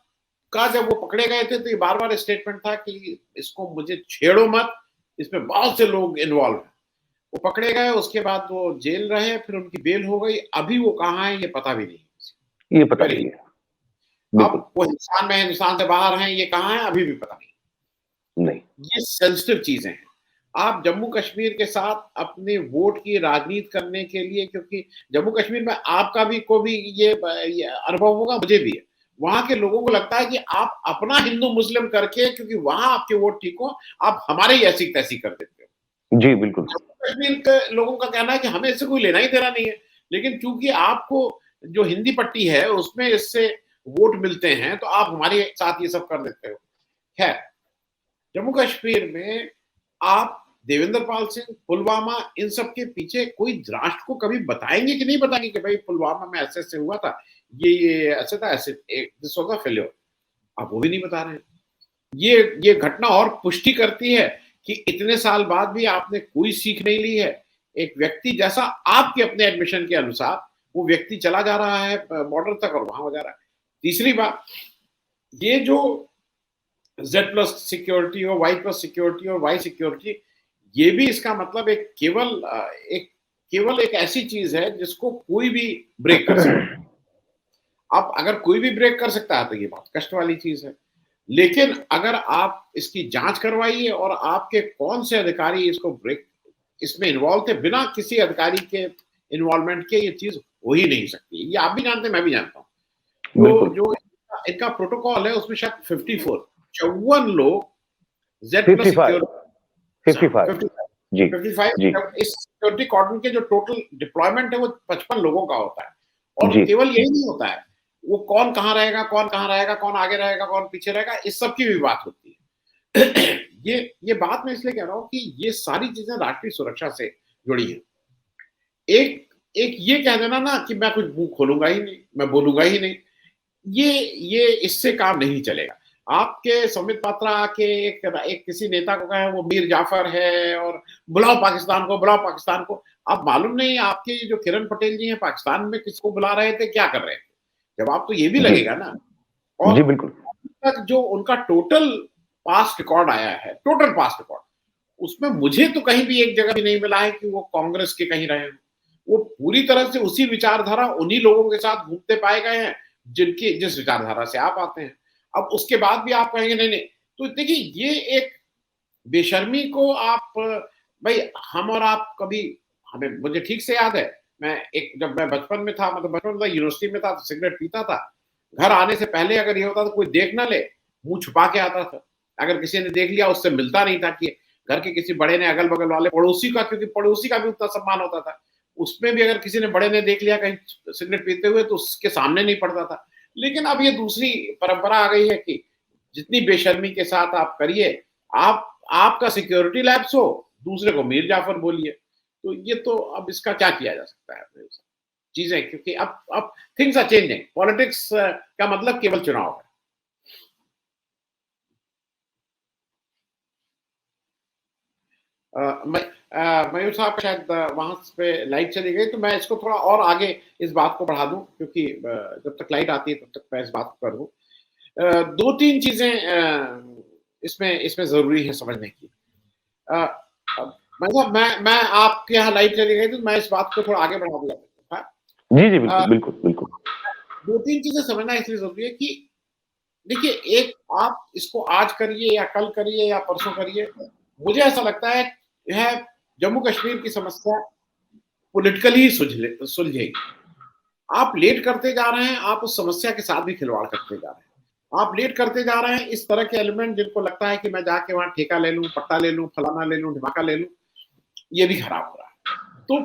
का जब वो पकड़े गए थे तो ये बार बार स्टेटमेंट था कि इसको मुझे छेड़ो मत, इसमें बहुत से लोग इन्वॉल्व हैं। वो पकड़े गए, उसके बाद वो जेल रहे, फिर उनकी बेल हो गई। अभी वो कहाँ है ये पता भी नहीं, ये पता नहीं है। अब वो हिंदुस्तान से बाहर हैं, ये कहाँ है अभी भी पता नहीं। ये सेंसिटिव चीजें हैं। आप जम्मू कश्मीर के साथ अपने वोट की राजनीति करने के लिए, क्योंकि जम्मू कश्मीर में आपका भी को भी ये अनुभव होगा, मुझे भी है, वहां के लोगों को लगता है कि आप अपना हिंदू मुस्लिम करके, क्योंकि वहां आपके वोट ठीक हो, आप हमारे ही ऐसी तैसी कर देते हो। जी, बिल्कुल। जम्मू कश्मीर के लोगों का कहना है कि हमें इससे कोई लेना ही देना नहीं है, लेकिन चूंकि आपको जो हिंदी पट्टी है उसमें इससे वोट मिलते हैं, तो आप हमारे साथ ये सब कर देते हो। खैर, जम्मू कश्मीर में आप देवेंद्र पाल सिंह, पुलवामा, इन सब के पीछे कोई राष्ट्र को कभी बताएंगे कि नहीं बताएंगे कि भाई पुलवामा में ऐसे ऐसे हुआ था, ये ऐसे था, ऐसे दिस वाज अ फेल्योर। आप वो भी नहीं बता रहे हैं। ये घटना और पुष्टि करती है कि इतने साल बाद भी आपने कोई सीख नहीं ली है। एक व्यक्ति जैसा आपके अपने एडमिशन के अनुसार वो व्यक्ति चला जा रहा है बॉर्डर तक और वहां हो जा रहा है। तीसरी बात, ये जो जेड प्लस सिक्योरिटी हो, वाई प्लस सिक्योरिटी हो, वाई सिक्योरिटी, ये भी इसका मतलब केवल एक ऐसी चीज है जिसको कोई भी ब्रेक कर सकता है। अब अगर कोई भी ब्रेक कर सकता है तो ये बहुत कष्ट वाली चीज है। लेकिन अगर आप इसकी जांच करवाइए और आपके कौन से अधिकारी इसमें इन्वॉल्व थे, बिना किसी अधिकारी के इन्वॉल्वमेंट के ये चीज हो ही नहीं सकती। ये आप भी जानते हैं, मैं भी जानता हूँ। तो जो इनका प्रोटोकॉल है उसमें शायद 54 लोग जेड प्लस 55 जी 55 जी इस सिक्योरिटी कॉर्डन के जो टोटल डिप्लॉयमेंट है वो 55 लोगों का होता है। और जी केवल यही नहीं होता है, वो कौन कहाँ रहेगा, कौन आगे रहेगा, कौन पीछे रहेगा, इस सब की भी बात होती है। ये बात मैं इसलिए कह रहा हूँ कि ये सारी चीजें राष्ट्रीय सुरक्षा से जुड़ी हैं। एक एक ये कह देना ना कि मैं कुछ मुंह खोलूंगा ही नहीं, मैं बोलूंगा ही नहीं, ये इससे काम नहीं चलेगा। आपके संबित पात्रा आके एक किसी नेता को कहे वो मीर जाफर है और बुलाओ पाकिस्तान को, बुलाओ पाकिस्तान को। अब मालूम नहीं आपके जो किरण पटेल जी हैं पाकिस्तान में किसको बुला रहे थे, क्या कर रहे थे। जवाब तो ये भी जी लगेगा ना। और जी बिल्कुल। तक जो उनका टोटल पास्ट रिकॉर्ड आया है, टोटल पास्ट रिकॉर्ड, उसमें मुझे तो कहीं भी एक जगह भी नहीं मिला है कि वो कांग्रेस के कहीं रहे हैं। वो पूरी तरह से उसी विचारधारा, उन्हीं लोगों के साथ घूमते पाए गए हैं जिस विचारधारा से आप आते हैं। अब उसके बाद भी आप कहेंगे नहीं नहीं, तो देखिए ये एक बेशर्मी को आप, भाई हम और आप कभी, हमें मुझे ठीक से याद है, जब मैं बचपन में था, मतलब बचपन में यूनिवर्सिटी में था तो सिगरेट पीता था। घर आने से पहले अगर ये होता तो कोई देख ना ले, मुंह छुपा के आता था। अगर किसी ने देख लिया उससे मिलता नहीं था कि घर के किसी बड़े ने, अगल बगल वाले पड़ोसी का, क्योंकि पड़ोसी का भी उतना सम्मान होता था, उसमें भी अगर किसी ने बड़े ने देख लिया कहीं सिगरेट पीते हुए तो उसके सामने नहीं पड़ता था। लेकिन अब ये दूसरी परंपरा आ गई है कि जितनी बेशर्मी के साथ आप करिए, आपका सिक्योरिटी लैप्स हो, दूसरे को मीर जाफर बोलिए। तो ये तो अब इसका क्या किया जा सकता है चीजें, क्योंकि अब थिंग्स आर चेंजिंग। पॉलिटिक्स का मतलब केवल चुनाव है। मयूर साहब शायद वहां पे लाइट चली गई, तो मैं इसको थोड़ा और आगे इस बात को बढ़ा दूं, क्योंकि जब तक लाइट आती है तब तक मैं इस बात को कर दूं। दो तीन चीजें इसमें जरूरी है समझने की। मतलब मैं आपके यहाँ लाइट चली गई तो मैं इस बात को थोड़ा आगे बढ़ा दूंगा। जी जी बिल्कुल बिल्कुल बिल्कुल। दो तीन चीजें समझना इसलिए जरूरी है कि देखिए, एक आप इसको आज करिए या कल करिए या परसों करिए, मुझे ऐसा लगता है यह जम्मू कश्मीर की समस्या पॉलिटिकली सुलझेगी। आप लेट करते जा रहे हैं, आप उस समस्या के साथ भी खिलवाड़ करते जा रहे हैं। आप लेट करते जा रहे हैं, इस तरह के एलिमेंट जिनको लगता है कि मैं जाके वहां ठेका ले लूं, पट्टा ले लूं, फलाना ले लूं, ढिमाका ले लूं, ये भी खराब हो रहा है। तो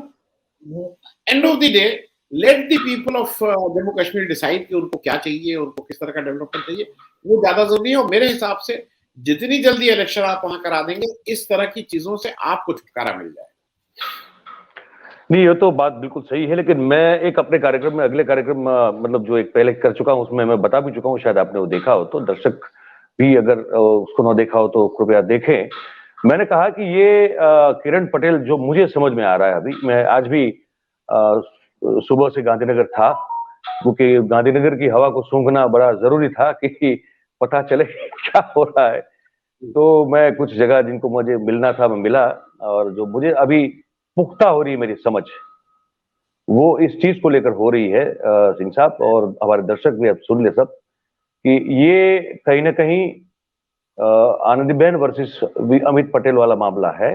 end of the day, let the people of Jammu Kashmir decide कि उनको क्या चाहिए, उनको किस तरह का डेवलपमेंट चाहिए, वो ज्यादा जरूरी है। और मेरे हिसाब से जितनी जल्दी इलेक्शन आप वहां करा देंगे, इस तरह की चीजों से आपको छुटकारा मिल जाएगा। नहीं, ये तो बात बिल्कुल सही है, लेकिन मैं एक अपने कार्यक्रम में, अगले कार्यक्रम मतलब जो एक पहले कर चुका हूं, उसमें मैं बता भी चुका हूं, शायद आपने वो देखा हो, तो दर्शक भी अगर उसको ना देखा हो तो कृपया देखें। मैंने कहा कि ये किरण पटेल जो मुझे समझ में आ रहा है, अभी मैं आज भी सुबह से गांधीनगर था, क्योंकि गांधीनगर की हवा को सूंघना बड़ा जरूरी था कि पता चले क्या हो रहा है। तो मैं कुछ जगह जिनको मुझे मिलना था मैं मिला, और जो मुझे अभी पुख्ता हो रही है मेरी समझ, वो इस चीज को लेकर हो रही है सिंह साहब, और हमारे दर्शक भी अब सुन ले सब, कि ये कहीं ना कहीं आनंदीबेन वर्सेस अमित पटेल वाला मामला है।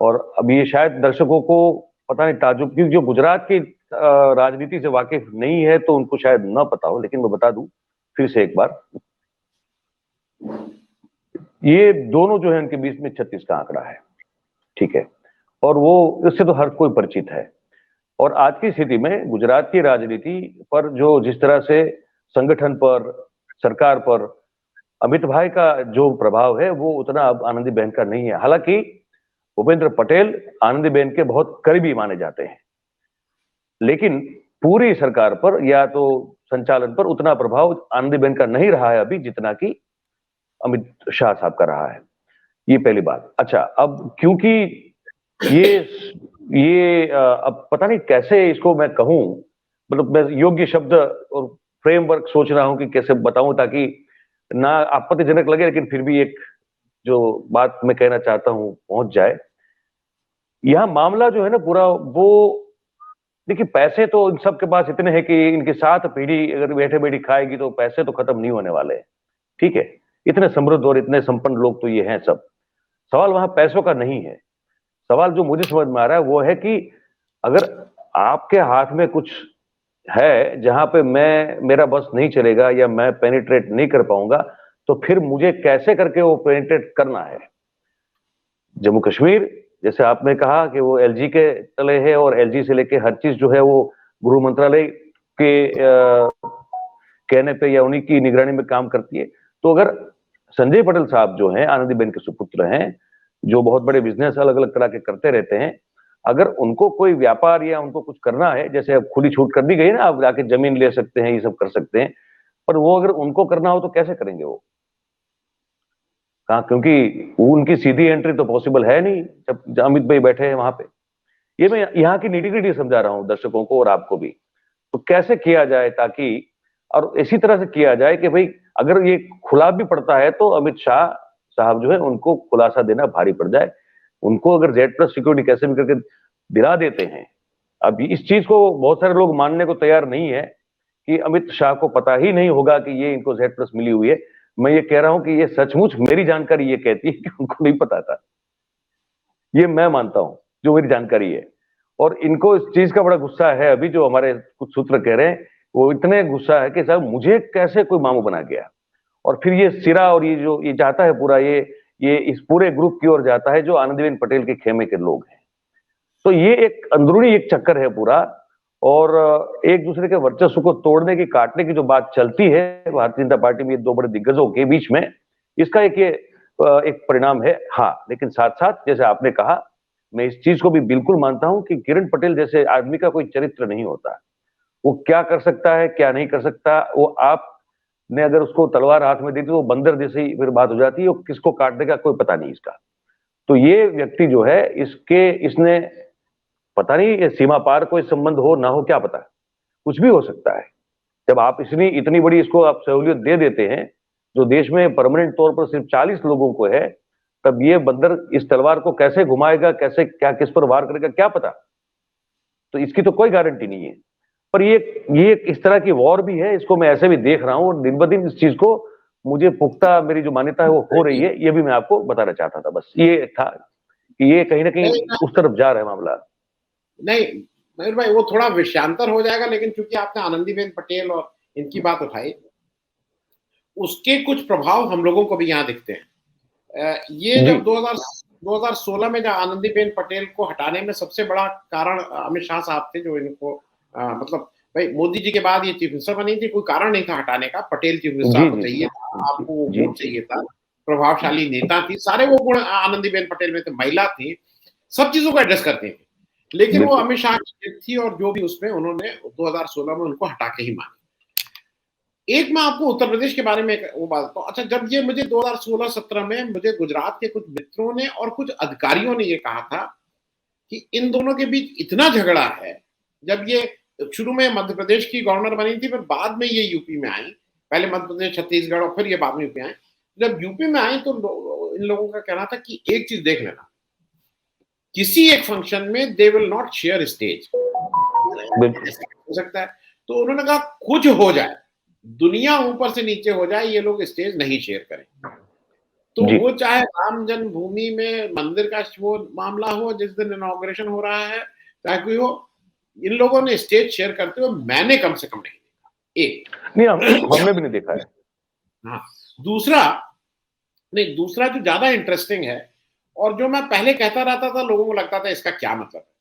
और अब ये शायद दर्शकों को पता नहीं ताजुब, क्योंकि जो गुजरात के राजनीति से वाकिफ नहीं है तो उनको शायद न पता हो, लेकिन मैं बता दूं फिर से एक बार, ये दोनों जो है उनके बीच में 36 का आंकड़ा है, ठीक है, और वो इससे तो हर कोई परिचित है। और आज की स्थिति में गुजरात की राजनीति पर जो जिस तरह से संगठन पर, सरकार पर अमित भाई का जो प्रभाव है वो उतना अब आनंदीबेन का नहीं है। हालांकि भूपेंद्र पटेल आनंदीबेन के बहुत करीबी माने जाते हैं, लेकिन पूरी सरकार पर या तो संचालन पर उतना प्रभाव आनंदीबेन का नहीं रहा है अभी जितना कि अमित शाह साहब का रहा है। ये पहली बात। अच्छा, अब क्योंकि अब पता नहीं कैसे इसको मैं कहूं, मतलब मैं योग्य शब्द और फ्रेमवर्क सोच रहा हूं कि कैसे बताऊं ताकि ना आपत्तिजनक लगे, लेकिन फिर भी एक जो बात मैं कहना चाहता हूं पहुंच जाए। यह मामला जो है ना पूरा, वो देखिए पैसे तो इन सब के पास इतने हैं कि इनकी 7 पीढ़ी अगर बैठे बैठी खाएगी तो पैसे तो खत्म नहीं होने वाले हैं, ठीक है। इतने समृद्ध और इतने संपन्न लोग तो ये हैं सब। सवाल वहां पैसों का नहीं है। सवाल जो मुझे समझ में आ रहा है वो है कि अगर आपके हाथ में कुछ है जहां पे मेरा बस नहीं चलेगा या मैं पेनिट्रेट नहीं कर पाऊंगा, तो फिर मुझे कैसे करके वो पेनिट्रेट करना है। जम्मू कश्मीर जैसे आपने कहा कि वो एलजी के तले है और एलजी से लेके हर चीज जो है वो गृह मंत्रालय के कहने पे या उन्हीं की निगरानी में काम करती है। तो अगर संजय पटेल साहब जो हैं आनंदीबेन के सुपुत्र हैं, जो बहुत बड़े बिजनेस अलग अलग तरह के करते रहते हैं, अगर उनको कोई व्यापार या उनको कुछ करना है, जैसे अब खुली छूट कर दी गई ना, आप जाके जमीन ले सकते हैं, ये सब कर सकते हैं, पर वो अगर उनको करना हो तो कैसे करेंगे वो? कहा, क्योंकि उनकी सीधी एंट्री तो पॉसिबल है नहीं जब अमित भाई बैठे हैं वहां पे। ये मैं यहाँ की निटी-ग्रिटी समझा रहा हूँ दर्शकों को और आपको भी। तो कैसे किया जाए ताकि, और इसी तरह से किया जाए कि भाई अगर ये खुला भी पड़ता है तो अमित शाह साहब जो है उनको खुलासा देना भारी पड़ जाए। उनको अगर जेड प्लस सिक्योरिटी कैसे भी करके दिला देते हैं। अब इस चीज को बहुत सारे लोग मानने को तैयार नहीं है कि अमित शाह को पता ही नहीं होगा कि ये इनको जेड प्लस मिली हुई है। मैं ये कह रहा हूं कि ये सचमुच मेरी जानकारी ये कहती है कि उनको नहीं पता था। ये मैं मानता हूं, जो मेरी जानकारी है। और इनको इस चीज का बड़ा गुस्सा है, अभी जो हमारे कुछ सूत्र कह रहे हैं वो इतने गुस्सा है कि साहब मुझे कैसे कोई मामू बना गया। और फिर ये सिरा और ये जो ये जाता है पूरा, ये इस पूरे ग्रुप की ओर जाता है जो आनंदीबेन पटेल के खेमे के लोग हैं। तो ये एक अंदरूनी एक चक्कर है पूरा, और एक दूसरे के वर्चस्व को तोड़ने की, काटने की जो बात चलती है भारतीय जनता पार्टी में ये दो बड़े दिग्गजों के बीच में, इसका एक परिणाम है। हाँ, लेकिन साथ साथ जैसे आपने कहा, मैं इस चीज को भी बिल्कुल मानता हूं कि किरण पटेल जैसे आदमी का कोई चरित्र नहीं होता। वो क्या कर सकता है क्या नहीं कर सकता, वो आपने अगर उसको तलवार हाथ में दी तो वो बंदर जैसी फिर बात हो जाती है, वो किसको काट देगा कोई पता नहीं इसका। तो ये व्यक्ति जो है इसने पता नहीं ये सीमा पार कोई संबंध हो ना हो, क्या पता, कुछ भी हो सकता है। जब आप इतनी बड़ी इसको आप सहूलियत दे देते हैं जो देश में परमानेंट तौर पर सिर्फ 40 लोगों को है, तब ये बंदर इस तलवार को कैसे घुमाएगा, कैसे क्या किस पर वार करेगा क्या पता। तो इसकी तो कोई गारंटी नहीं है। पर ये इस तरह की वॉर भी है, इसको मैं ऐसे भी देख रहा हूं और दिन ब दिन इस चीज को मुझे पुख्ता मेरी जो मान्यता है वो हो रही है। ये भी मैं आपको बताना चाहता था, बस ये था कि ये कहीं ना कहीं उस तरफ जा रहा है मामला। नहीं मयूर भाई, वो थोड़ा विषयांतर हो जाएगा, लेकिन चूंकि आपने आनंदीबेन पटेल और इनकी बात उठाई, उसके कुछ प्रभाव हम लोगों को भी यहाँ दिखते हैं। ये जब 2016 में जब आनंदीबेन पटेल को हटाने में सबसे बड़ा कारण अमित शाह साहब थे, जो इनको मतलब भाई मोदी जी के बाद ये चीफ मिनिस्टर बनी थी, कोई कारण नहीं था हटाने का। पटेल चीफ मिनिस्टर आपको चाहिए था, आपको वो वोट चाहिए था, प्रभावशाली नेता थी, सारे वो गुण आनंदीबेन पटेल में थे, महिला थी, सब चीजों को एड्रेस करती थी। लेकिन वो अमित शाह की थी और जो भी उसमें उन्होंने 2016 में उनको हटा के ही माना। एक मैं आपको उत्तर प्रदेश के बारे में वो बात बताऊं। अच्छा, जब ये मुझे 2016-17 में मुझे गुजरात के कुछ मित्रों ने और कुछ अधिकारियों ने ये कहा था कि इन दोनों के बीच इतना झगड़ा है। जब ये शुरू में मध्य प्रदेश की गवर्नर बनी थी, फिर बाद में ये यूपी में आई, पहले मध्य प्रदेश, छत्तीसगढ़ और फिर ये बाद में यूपी आए। जब यूपी में आई तो इन लोगों का कहना था कि एक चीज देख लेना, किसी एक फंक्शन में they will not share stage. हो सकता है तो उन्होंने कहा कुछ हो जाए, दुनिया ऊपर से नीचे हो जाए, ये लोग स्टेज नहीं शेयर करें। तो वो चाहे राम जन्मभूमि में मंदिर का वो मामला हो जिस दिन इनॉग्रेशन हो रहा है, चाहे कोई हो, इन लोगों ने स्टेज शेयर करते हुए मैंने कम से कम नहीं देखा। एक नहीं, हमने भी नहीं देखा है। हाँ, दूसरा नहीं, दूसरा जो ज्यादा इंटरेस्टिंग है और जो मैं पहले कहता रहता था, लोगों को लगता था इसका क्या मतलब है।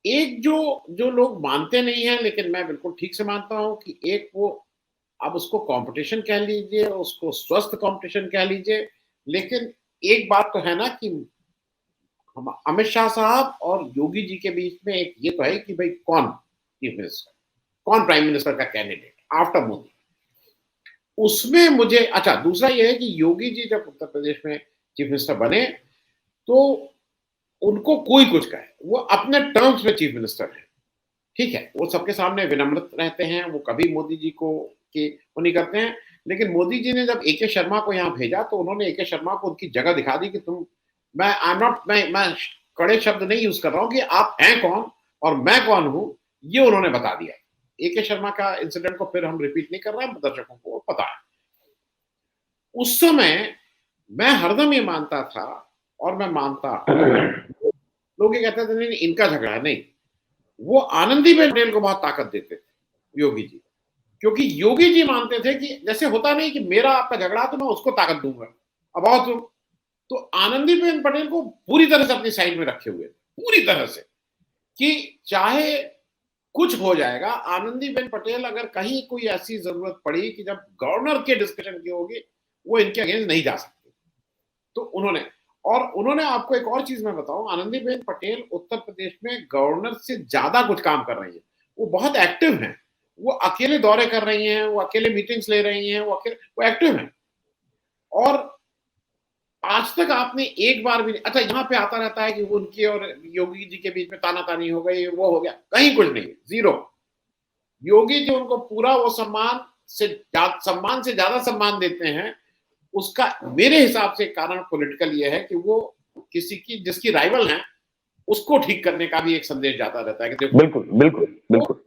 एक जो जो लोग मानते नहीं है, लेकिन मैं बिल्कुल ठीक से मानता हूं कि एक वो, अब उसको कंपटीशन कह लीजिए, उसको स्वस्थ कंपटीशन कह लीजिए, लेकिन एक बात तो है ना कि अमित शाह साहब और योगी जी के बीच में एक ये तो है कि भाई कौन चीफ मिनिस्टर, कौन प्राइम मिनिस्टर का कैंडिडेट आफ्टर मोदी। उसमें मुझे अच्छा, दूसरा ये है कि योगी जी जब उत्तर प्रदेश में चीफ मिनिस्टर बने तो उनको कोई कुछ कहे, वो अपने टर्म्स में चीफ मिनिस्टर है, ठीक है, वो सबके सामने विनम्र रहते हैं, वो कभी मोदी जी को वो नहीं करते हैं। लेकिन मोदी जी ने जब ए के शर्मा को यहाँ भेजा तो उन्होंने ए के शर्मा को उनकी जगह दिखा दी कि तुम, मैं आई एम नॉट, मैं कड़े शब्द नहीं यूज कर रहा हूँ कि आप हैं कौन और मैं कौन हूं, ये उन्होंने बता दिया। ए के शर्मा का इंसिडेंट को फिर हम रिपीट नहीं कर रहे हैं, दर्शकों को पता है। उस समय मैं हरदम ये मानता था और मैं मानता हूं, लोग ये कहते थे नहीं इनका झगड़ा है, नहीं, वो आनंदीबेन पटेल को बहुत ताकत देते थे योगी जी, क्योंकि योगी जी मानते थे कि जैसे होता नहीं कि मेरा आपका झगड़ा तो मैं उसको ताकत दूंगा, अब आओ तुम। तो आनंदीबेन पटेल को पूरी तरह से अपनी साइड में रखे हुए थे, पूरी तरह से, कि चाहे कुछ हो जाएगा, आनंदीबेन पटेल अगर कहीं कोई ऐसी जरूरत पड़ी कि जब गवर्नर के डिस्कशन की होगी, वो इनके अगेंस्ट नहीं जा सकते। तो उन्होंने आपको एक और चीज मैं बताऊं, आनंदीबेन पटेल उत्तर प्रदेश में गवर्नर से ज्यादा कुछ काम कर रही है, वो बहुत एक्टिव हैं, वो अकेले दौरे कर रही हैं, वो अकेले मीटिंग्स ले रही हैं, वो एक्टिव हैं। और आज तक आपने एक बार भी, अच्छा यहाँ पे आता रहता है कि उनकी और योगी जी के बीच में तानातानी हो गई, वो हो गया, कहीं कुछ नहीं, जीरो। योगी जी उनको पूरा वो सम्मान से ज्यादा सम्मान देते हैं। उसका मेरे हिसाब से कारण पॉलिटिकल ये है कि वो किसी की जिसकी राइवल है उसको ठीक करने का भी एक संदेश जाता रहता है कि देखो, बिल्कुल बिल्कुल बिल्कुल,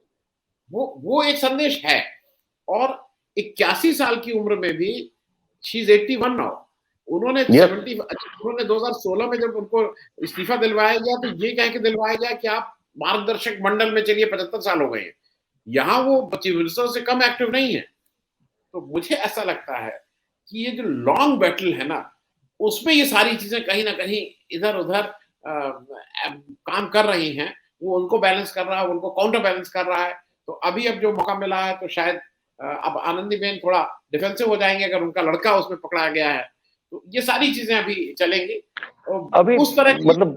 वो एक संदेश है। और 81 साल की उम्र में भी, शी इज 81 नाउ, उन्होंने यस, 70, उन्होंने 2016 में जब उनको इस्तीफा दिलवाया गया तो ये कह के दिलवाया गया कि आप मार्गदर्शक मंडल में चलिए, 75 साल हो गए हैं, यहाँ वो चीफ मिनिस्टर से कम एक्टिव नहीं है। तो मुझे ऐसा लगता है कि ये जो लॉन्ग बैटल है ना, उसमें ये सारी चीजें कहीं ना कहीं इधर उधर काम कर रही हैं, वो उनको बैलेंस कर रहा है, उनको काउंटर बैलेंस कर रहा है। तो अभी अब जो मौका मिला है तो शायद अब आनंदीबेन थोड़ा डिफेंसिव हो जाएंगे अगर उनका लड़का उसमें पकड़ा गया है, तो ये सारी चीजें अभी चलेंगी। तो अभी उस तरह की मतलब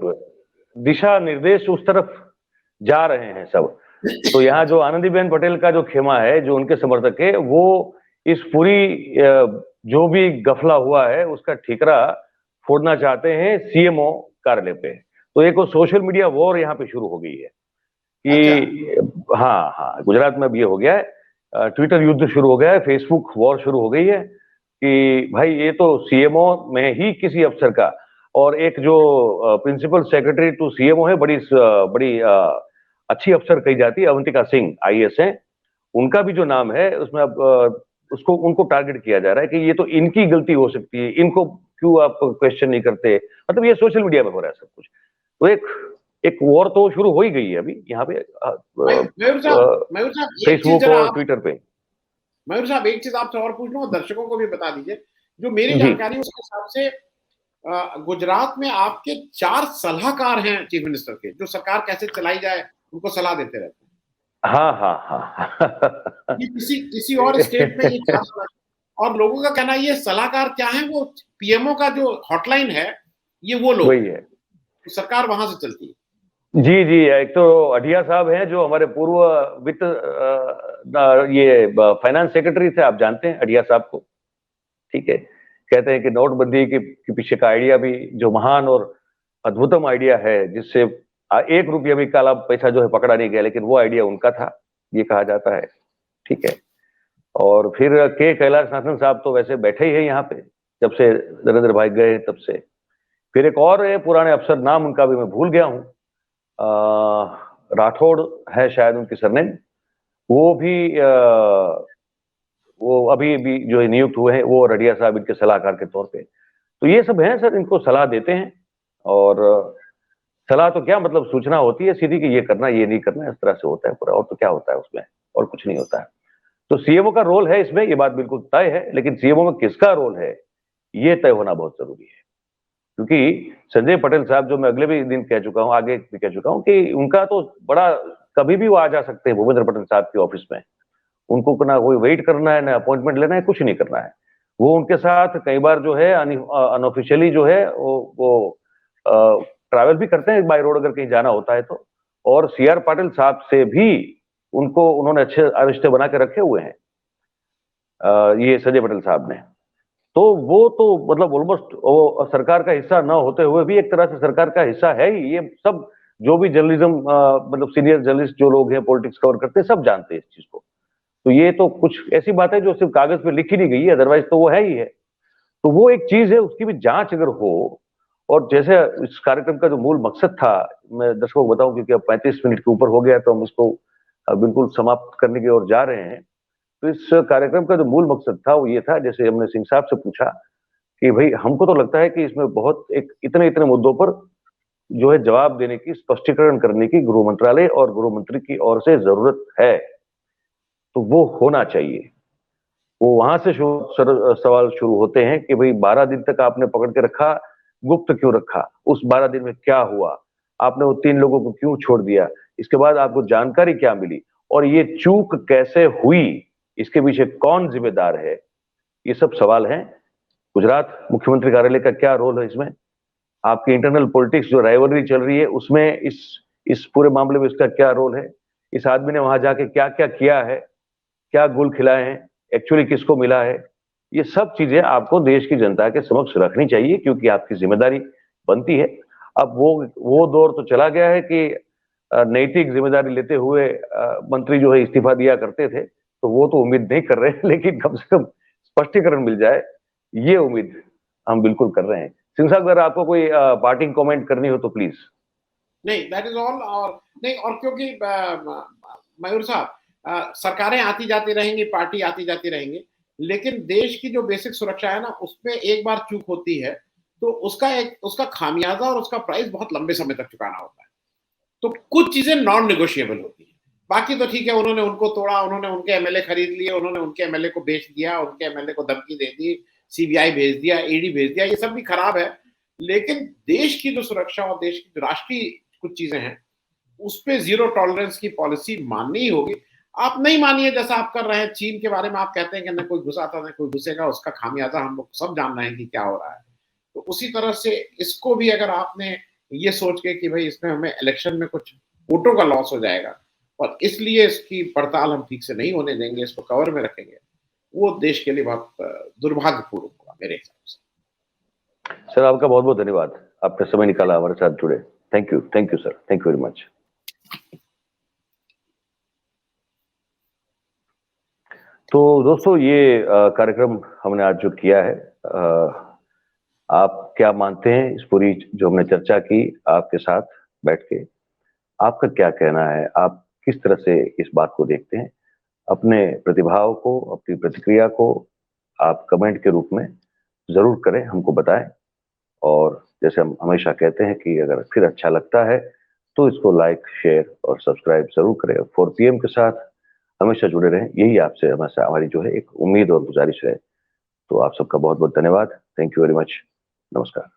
दिशा निर्देश उस तरफ जा रहे हैं सब। तो यहाँ जो आनंदीबेन पटेल का जो खेमा है, जो उनके समर्थक है, वो इस पूरी जो भी गफला हुआ है उसका ठीकरा फोड़ना चाहते हैं सीएमओ कार्यालय पे। तो एक वो सोशल मीडिया वॉर यहाँ पे शुरू हो गई है अच्छा, कि हाँ हाँ, गुजरात में भी ये हो गया है, ट्विटर युद्ध शुरू हो गया है, फेसबुक वॉर शुरू हो गई है कि भाई ये तो सीएमओ में ही किसी अफसर का, और एक जो प्रिंसिपल सेक्रेटरी टू सीएमओ है, बड़ी अच्छी अफसर कही जाती है, अवंतिका सिंह आईएएस है, उनका भी जो नाम है उसमें अब उसको उनको टारगेट किया जा रहा है कि ये तो इनकी गलती हो सकती है, इनको क्यों आप क्वेश्चन नहीं करते। मतलब ये सोशल मीडिया में हो रहा है सब कुछ। तो एक एक वॉर तो शुरू हो ही गई है अभी यहाँ पे मयूर साहब एक चीज फेसबुक जरा और आप, ट्विटर पे। मयूर साहब एक चीज आपसे और पूछ लूं और दर्शकों को भी बता दीजिए, जो मेरी जी जानकारी है उसके हिसाब से गुजरात में आपके 4 सलाहकार हैं चीफ मिनिस्टर के, जो सरकार कैसे चलाई जाए उनको सलाह देते रहते हैं। हाँ हाँ हाँ। ये किसी किसी और स्टेट में ये 4 सलाह, और लोगों का कहना है ये सलाहकार क्या है, वो पीएमओ का जो हॉटलाइन है, ये वो लोग वही हैं, है। तो सरकार वहां से चलती है। जी जी, एक तो अढ़िया साहब हैं जो हमारे पूर्व वित्त ये फाइनेंस सेक्रेटरी थे, आप जानते हैं अढ़िया साहब को, ठीक है। कहते हैं कि नोटबंदी के पीछे का आइडिया भी जो महान और अद्भुतम आइडिया है, जिससे 1 रुपया भी काला पैसा जो है पकड़ा नहीं गया, लेकिन वो आइडिया उनका था, ये कहा जाता है, ठीक है। और फिर के कैलाशनाथन साहब तो वैसे बैठे ही है यहाँ पे जब से नरेंद्र भाई गए तब से। फिर एक और है पुराने अफसर, नाम उनका भी मैं भूल गया हूँ, राठौड़ है शायद उनकी सरनेम, वो भी वो अभी भी जो है नियुक्त हुए हैं, वो रडिया साहब इनके सलाहकार के तौर पे। तो ये सब हैं सर, इनको सलाह देते हैं। और सलाह तो क्या, मतलब सूचना होती है सीधी कि ये करना, ये नहीं करना, इस तरह से होता है पूरा, और तो क्या होता है उसमें, और कुछ नहीं होता है। तो सीएमओ का रोल है इसमें, ये बात बिल्कुल तय है, लेकिन सीएमओ में किसका रोल है ये तय होना बहुत जरूरी है। क्योंकि संजय पटेल साहब, जो मैं अगले भी दिन कह चुका हूं, आगे भी कह चुका हूं, कि उनका तो बड़ा, कभी भी वो आ जा सकते हैं भूपेंद्र पटेल साहब के ऑफिस में। उनको ना कोई वेट करना है, ना अपॉइंटमेंट लेना है, कुछ नहीं करना है। वो उनके साथ कई बार जो है अनऑफिशियली जो है वो ट्रैवल भी करते हैं बाय रोड, अगर कहीं जाना होता है तो। और सीआर पाटिल साहब से भी उनको उन्होंने अच्छे रिश्ते बना के रखे हुए हैं, ये संजय पटेल साहब ने। तो वो तो मतलब ऑलमोस्ट वो सरकार का हिस्सा न होते हुए भी एक तरह से सरकार का हिस्सा है ही। ये सब जो भी जर्नलिज्म, मतलब सीनियर जर्नलिस्ट जो लोग हैं, पॉलिटिक्स कवर करते हैं, सब जानते हैं इस चीज को। तो ये तो कुछ ऐसी बात है जो सिर्फ कागज पे लिखी नहीं गई है, अदरवाइज तो वो है ही है। तो वो एक चीज है, उसकी भी जांच अगर हो। और जैसे इस कार्यक्रम का जो मूल मकसद था, मैं दर्शकों को बताऊं, क्योंकि अब 35 मिनट के ऊपर हो गया, तो हम इसको बिल्कुल समाप्त करने की ओर जा रहे हैं। तो इस कार्यक्रम का जो मूल मकसद था वो ये था, जैसे हमने सिंह साहब से पूछा कि भाई हमको तो लगता है कि इसमें बहुत एक इतने इतने मुद्दों पर जो है जवाब देने की, स्पष्टीकरण करने की गृह मंत्रालय और गृह मंत्री की ओर से जरूरत है। तो वो होना चाहिए। वो वहां से सवाल शुरू होते हैं कि भाई 12 दिन तक आपने पकड़ के रखा, गुप्त क्यों रखा? उस 12 दिन में क्या हुआ? आपने वो 3 लोगों को क्यों छोड़ दिया? इसके बाद आपको जानकारी क्या मिली? और ये चूक कैसे हुई? इसके पीछे कौन जिम्मेदार है? ये सब सवाल हैं। गुजरात मुख्यमंत्री कार्यालय का क्या रोल है इसमें? आपकी इंटरनल पॉलिटिक्स जो राइवलरी चल रही है, उसमें इस पूरे मामले में इसका क्या रोल है? इस आदमी ने वहां जाके क्या क्या किया है? क्या गुल खिलाए हैं? एक्चुअली किसको मिला है? ये सब चीजें आपको देश की जनता के समक्ष रखनी चाहिए, क्योंकि आपकी जिम्मेदारी बनती है। अब वो दौर तो चला गया है कि नैतिक जिम्मेदारी लेते हुए मंत्री जो है इस्तीफा दिया करते थे। तो वो तो उम्मीद नहीं कर रहे हैं, लेकिन कम से कम स्पष्टीकरण मिल जाए, ये उम्मीद हम बिल्कुल कर रहे हैं। सिंह साहब, अगर आपको कोई पार्टिंग कमेंट करनी हो तो प्लीज। नहीं, दैट इज ऑल। और नहीं, और क्योंकि मयूर साहब, सरकारें आती जाती रहेंगी, पार्टी आती जाती रहेंगी, लेकिन देश की जो बेसिक सुरक्षा है ना, उसमें एक बार चूक होती है तो उसका खामियाजा और उसका प्राइस बहुत लंबे समय तक चुकाना होता है। तो कुछ चीजें नॉन नेगोशिएबल होती है। बाकी तो ठीक है, उन्होंने उनको तोड़ा, उन्होंने उनके एमएलए खरीद लिए, उन्होंने उनके एमएलए को बेच दिया, उनके एमएलए को धमकी दे दी, सीबीआई भेज दिया, ईडी भेज दिया, ये सब भी खराब है। लेकिन देश की जो सुरक्षा और देश की जो राष्ट्रीय कुछ चीजें हैं, उस पे जीरो टॉलरेंस की पॉलिसी माननी ही होगी। आप नहीं मानिए जैसा आप कर रहे हैं। चीन के बारे में आप कहते हैं कि न कोई घुसा था न कोई घुसेगा, उसका खामियाजा हम लोग सब जान रहे हैं कि क्या हो रहा है। तो उसी तरह से इसको भी अगर आपने ये सोच के कि भाई इसमें हमें इलेक्शन में कुछ वोटों का लॉस हो जाएगा और इसलिए इसकी पड़ताल हम ठीक से नहीं होने देंगे, इसको कवर में रखेंगे, वो देश के लिए बहुत दुर्भाग्यपूर्ण होगा मेरे हिसाब से। सर, आपका बहुत बहुत धन्यवाद, आपने समय निकाला हमारे साथ जुड़े। Thank you sir, thank you very much. तो दोस्तों, ये कार्यक्रम हमने आज जो किया है, आप क्या मानते हैं इस पूरी जो हमने चर्चा की आपके साथ बैठ के? आपका क्या कहना है? आप किस तरह से इस बात को देखते हैं? अपने प्रतिभाव को, अपनी प्रतिक्रिया को आप कमेंट के रूप में जरूर करें, हमको बताएं। और जैसे हम हमेशा कहते हैं कि अगर फिर अच्छा लगता है तो इसको लाइक, शेयर और सब्सक्राइब जरूर करें। 4 PM के साथ हमेशा जुड़े रहें, यही आपसे हमेशा हमारी जो है एक उम्मीद और गुजारिश है। तो आप सबका बहुत बहुत धन्यवाद। Thank you very much. नमस्कार।